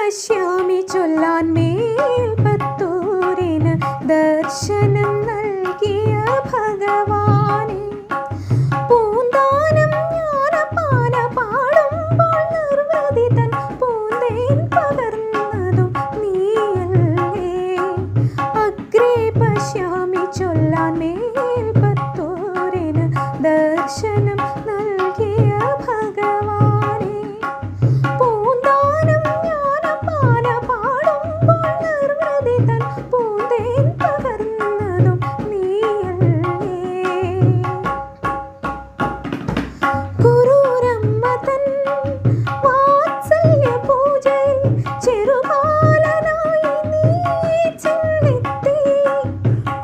പശ്യാമി ചൊല്ലാൻ മേൽപ്പത്തൂരിന് ദർശനം നൽകിയ ഭഗവാനെ. പൂന്താനം ജ്ഞാനപാന പാടുമ്പോൾ നിർവൃതി തൻ പൂന്തേൻ പകർന്നതും നീയല്ലേ. അഗ്രേ പശ്യാമി ചൊല്ലാൻ മേൽപ്പത്തൂരിന് ദർശനം നൽകിയ ഭഗവാനെ. പൂന്താനം ജ്ഞാനപാന പാടുമ്പോൾ നിർവൃതി തൻ പൂന്തേൻ പകർന്നതും നീയല്ലേ. കുറൂരമ്മ തൻ വാത്സല്യ പൂജയിൽ ചെറുകാലനായി നീ ചെന്നെത്തി.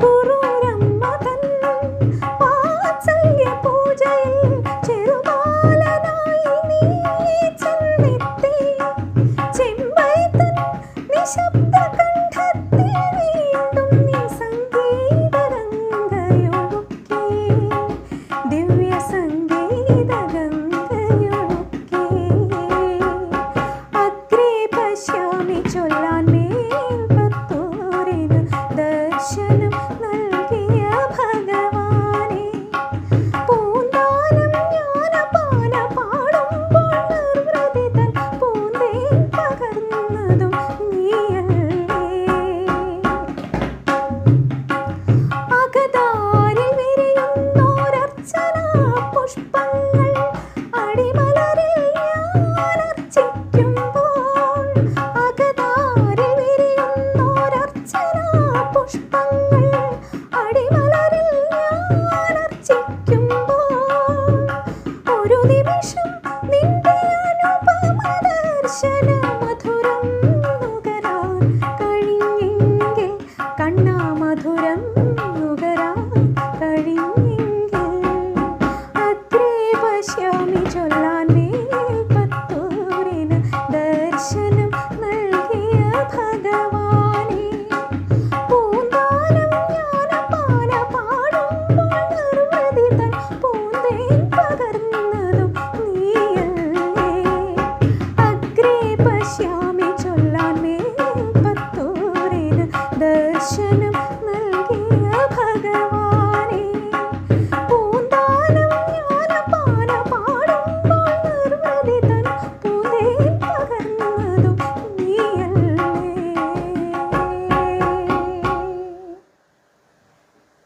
കുറൂരമ്മ തൻ വാത്സല്യ പൂജയിൽ ചെറുകാലനായി നീ ചെന്നെത്തി. ചെമ്പൈ തൻ നിശബ്ദ കണ്ഠത്തിൽ വീണ്ടും നീ സംഗീതഗംഗയൊഴുക്കി. ദിവ്യ സംഗീതഗംഗയൊഴുക്കി. അഗ്രേ പശ്യാമി ചൊല്ലാൻ മേൽപ്പത്തൂരിന് ദർശനം നൽകിയ ഭഗവാനെ. പൂന്താനം ജ്ഞാനപാന പാടുമ്പോൾ നിർവൃതി തൻ പൂന്തേൻ പകർന്നതും നീയല്ലേ. അകതാരിൽ വിരിയുന്നോരർച്ചനാ പുഷ്പങ്ങൾ അടിമലരിൽ ഞാൻ അർച്ചിക്കുമ്പോൾ. അകതാരിൽ വിരിയുന്നോരർച്ചനാ പുഷ്പങ്ങൾ അടിമലരിൽ ഞാൻ അർച്ചിക്കുമ്പോൾ. ഒരു നിമിഷം നിന്റെ അനുപമ ദർശന മധുരം നുകരാൻ കഴിഞ്ഞെങ്കിൽ, കണ്ണാ മധുരം നുകരാൻ കഴിഞ്ഞെങ്കിൽ. അഗ്രേ പശ്യാമി ചൊല്ലാൻ